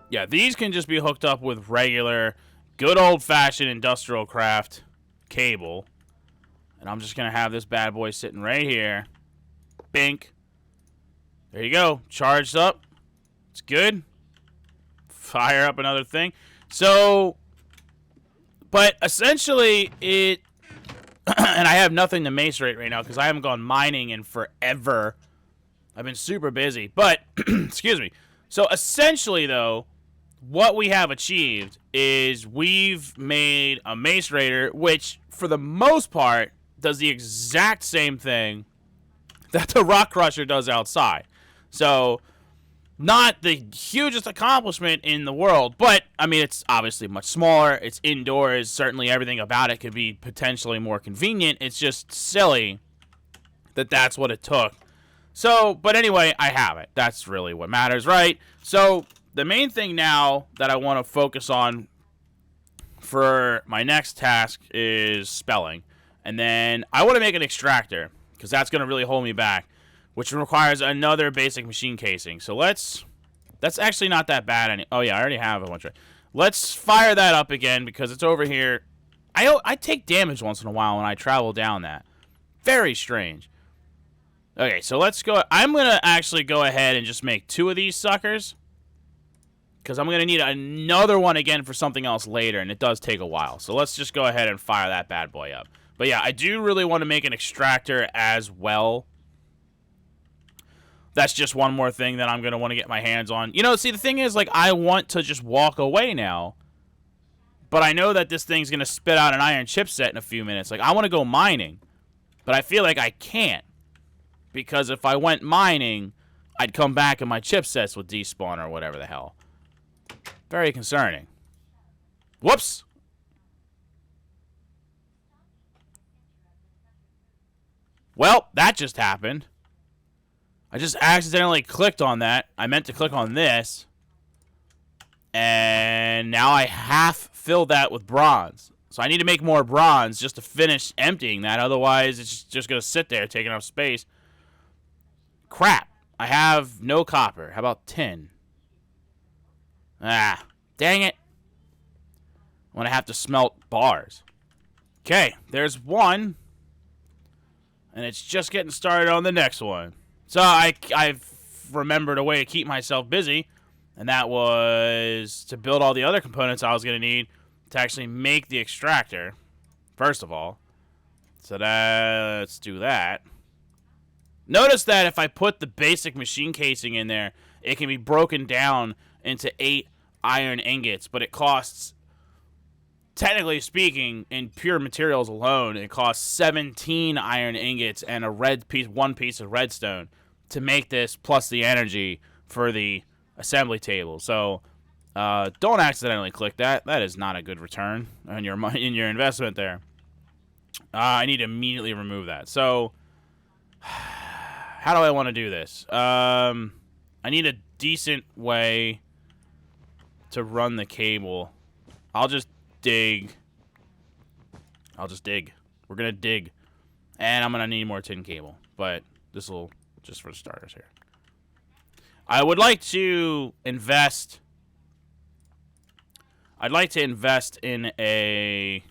Yeah, these can just be hooked up with regular, good old-fashioned IndustrialCraft cable. And I'm just going to have this bad boy sitting right here. Bink. There you go. Charged up. It's good. Fire up another thing. So, but essentially it, and I have nothing to macerate right now because I haven't gone mining in forever. I've been super busy. But, excuse me. So essentially though, what we have achieved is we've made a macerator, which for the most part does the exact same thing that the rock crusher does outside. So, not the hugest accomplishment in the world, but, I mean, it's obviously much smaller. It's indoors. Certainly everything about it could be potentially more convenient. It's just silly that that's what it took. So, but anyway, I have it. That's really what matters, right? So, the main thing now that I want to focus on for my next task is spelling. And then I want to make an extractor, because that's going to really hold me back, which requires another basic machine casing. So that's actually not that bad. Oh, yeah, I already have a bunch of... Let's fire that up again, because it's over here. I take damage once in a while when I travel down that. Very strange. Okay, so let's go... I'm going to actually go ahead and just make 2 of these suckers, because I'm going to need another one again for something else later, and it does take a while. So let's just go ahead and fire that bad boy up. But yeah, I do really want to make an extractor as well. That's just one more thing that I'm going to want to get my hands on. You know, see, the thing is, like, I want to just walk away now. But I know that this thing's going to spit out an iron chipset in a few minutes. Like, I want to go mining. But I feel like I can't. Because if I went mining, I'd come back and my chipsets would despawn or whatever the hell. Very concerning. Whoops! Well, that just happened. I just accidentally clicked on that. I meant to click on this. And now I half filled that with bronze. So I need to make more bronze just to finish emptying that. Otherwise, it's just going to sit there taking up space. Crap. I have no copper. How about tin? Ah, dang it. I'm going to have to smelt bars. Okay, there's one. And it's just getting started on the next one. So I've remembered a way to keep myself busy. And that was to build all the other components I was going to need to actually make the extractor. First of all. So let's do that. Notice that if I put the basic machine casing in there, it can be broken down into 8 iron ingots. But it costs, technically speaking, in pure materials alone, it costs 17 iron ingots and one piece of redstone to make this, plus the energy for the assembly table. So don't accidentally click that. That is not a good return on your money in your investment there. I need to immediately remove that. So how do I want to do this? I need a decent way to run the cable. I'll just dig. We're going to dig. And I'm going to need more tin cable. But this will, just for starters here. I would like to invest. I'd like to invest in a.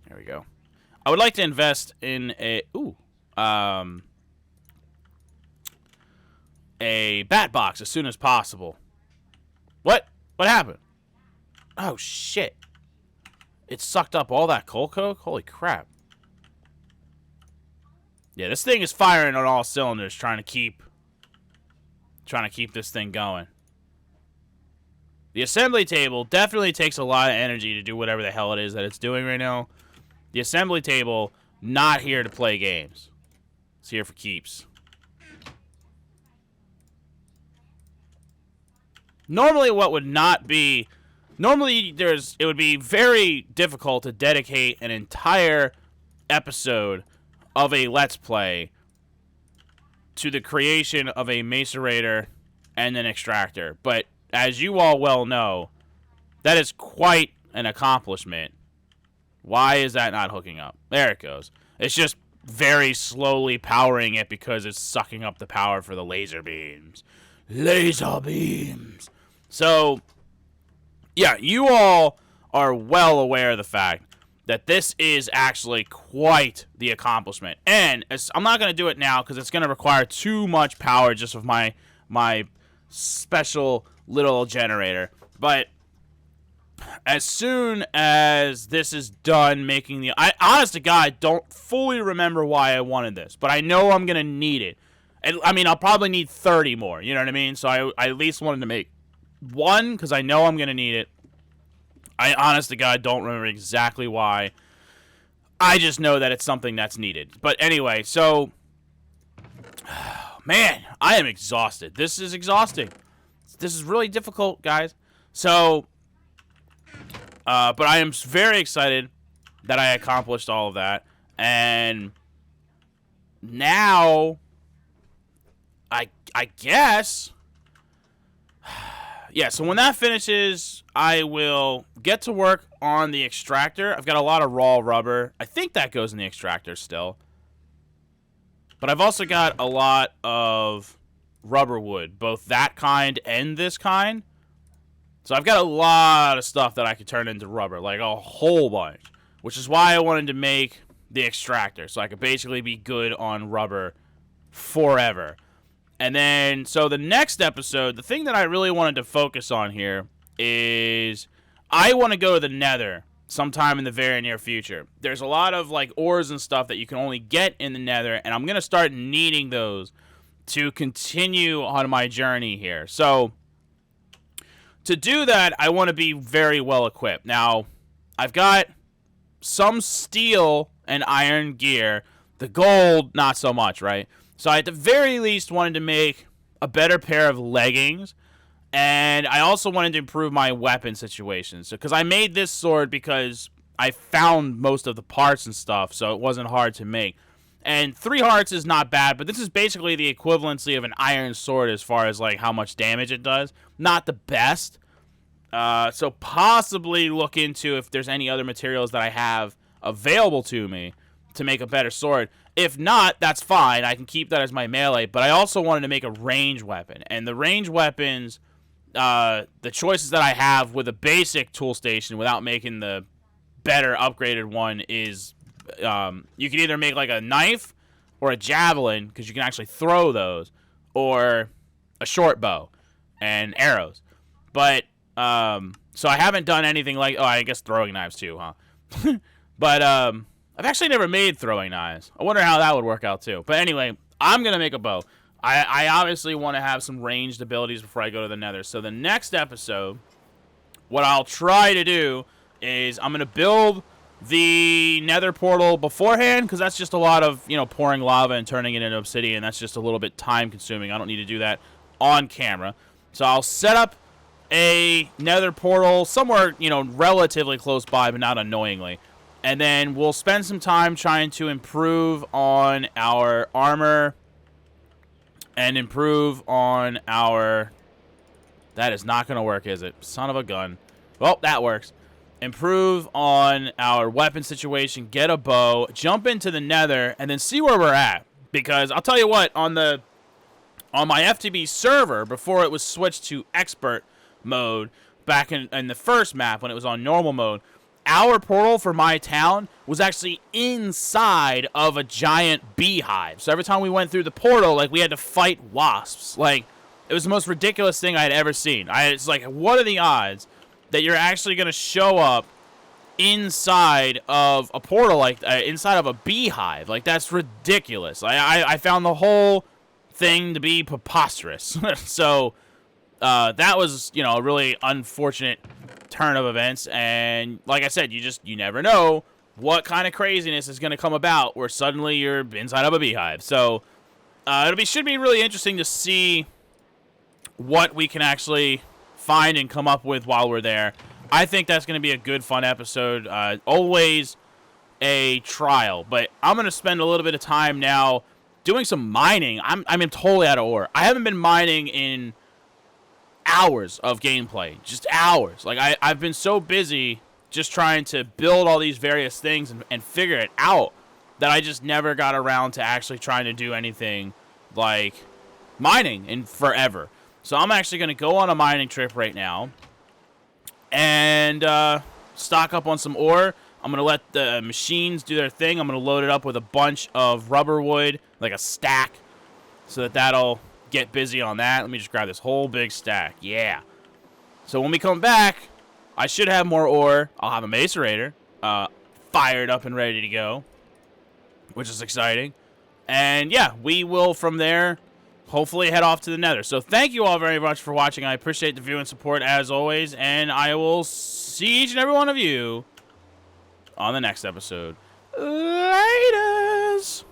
There we go. I would like to invest in a bat box as soon as possible. What? What happened? Oh shit! It sucked up all that coal coke. Holy crap! Yeah, this thing is firing on all cylinders, trying to keep this thing going. The assembly table definitely takes a lot of energy to do whatever the hell it is that it's doing right now. The assembly table, not here to play games. It's here for keeps. Normally it would be very difficult to dedicate an entire episode of a Let's Play to the creation of a macerator and an extractor. But as you all well know, that is quite an accomplishment. Why is that not hooking up? There it goes. It's just very slowly powering it because it's sucking up the power for the laser beams. Laser beams. So, yeah, you all are well aware of the fact that this is actually quite the accomplishment. And I'm not going to do it now because it's going to require too much power just with my special little generator. But as soon as this is done making I honest to God, don't fully remember why I wanted this, but I know I'm going to need it. And, I mean, I'll probably need 30 more, you know what I mean? So I at least wanted to make one because I know I'm going to need it. I honest to God don't remember exactly why. I just know that it's something that's needed. But anyway, so, man, I am exhausted. This is exhausting. This is really difficult, guys. So, but I am very excited that I accomplished all of that. And now, I guess, yeah, so when that finishes, I will get to work on the extractor. I've got a lot of raw rubber. I think that goes in the extractor still. But I've also got a lot of rubber wood, both that kind and this kind. So I've got a lot of stuff that I could turn into rubber, like a whole bunch. Which is why I wanted to make the extractor, so I could basically be good on rubber forever. And then, so the next episode, the thing that I really wanted to focus on here is I want to go to the Nether sometime in the very near future. There's a lot of, like, ores and stuff that you can only get in the Nether, and I'm going to start needing those to continue on my journey here. So, to do that, I want to be very well equipped. Now, I've got some steel and iron gear. The gold, not so much, right? So I at the very least wanted to make a better pair of leggings, and I also wanted to improve my weapon situation. So, because I made this sword because I found most of the parts and stuff, so it wasn't hard to make. And 3 hearts is not bad, but this is basically the equivalency of an iron sword as far as like how much damage it does. Not the best. So possibly look into if there's any other materials that I have available to me to make a better sword. If not, that's fine. I can keep that as my melee. But I also wanted to make a range weapon. And the range weapons, the choices that I have with a basic tool station without making the better upgraded one is you can either make like a knife or a javelin, because you can actually throw those, or a short bow and arrows. But, so I haven't done anything like, oh, I guess throwing knives too, huh? But, I've actually never made throwing knives. I wonder how that would work out, too. But anyway, I'm going to make a bow. I obviously want to have some ranged abilities before I go to the Nether. So the next episode, what I'll try to do is I'm going to build the Nether portal beforehand, because that's just a lot of, you know, pouring lava and turning it into obsidian. That's just a little bit time-consuming. I don't need to do that on camera. So I'll set up a Nether portal somewhere, you know, relatively close by, but not annoyingly. And then we'll spend some time trying to improve on our armor and improve on our... That is not going to work, is it? Son of a gun. Well, that works. Improve on our weapon situation, get a bow, jump into the Nether, and then see where we're at. Because I'll tell you what, on my FTB server, before it was switched to expert mode, back in the first map when it was on normal mode, our portal for my town was actually inside of a giant beehive. So every time we went through the portal, like, we had to fight wasps. Like, it was the most ridiculous thing I had ever seen. It's like, what are the odds that you're actually going to show up inside of a portal, like, inside of a beehive? Like, that's ridiculous. I found the whole thing to be preposterous. So, that was, you know, a really unfortunate turn of events, and like I said, you never know what kind of craziness is going to come about where suddenly you're inside of a beehive. So should be really interesting to see what we can actually find and come up with while we're there. I think that's going to be a good, fun episode. Always a trial, but I'm going to spend a little bit of time now doing some mining. I'm totally out of ore. I haven't been mining in hours of gameplay, just hours. Like, I've been so busy just trying to build all these various things and figure it out that I just never got around to actually trying to do anything like mining in forever. So I'm actually going to go on a mining trip right now and stock up on some ore. I'm going to let the machines do their thing. I'm going to load it up with a bunch of rubber wood, like a stack, so that that'll get busy on that. Let me just grab this whole big stack. Yeah. So when we come back, I should have more ore. I'll have a macerator fired up and ready to go, which is exciting. And yeah, we will from there hopefully head off to the nether. So thank you all very much for watching. I appreciate the viewing support as always, and I will see each and every one of you on the next episode. Laters!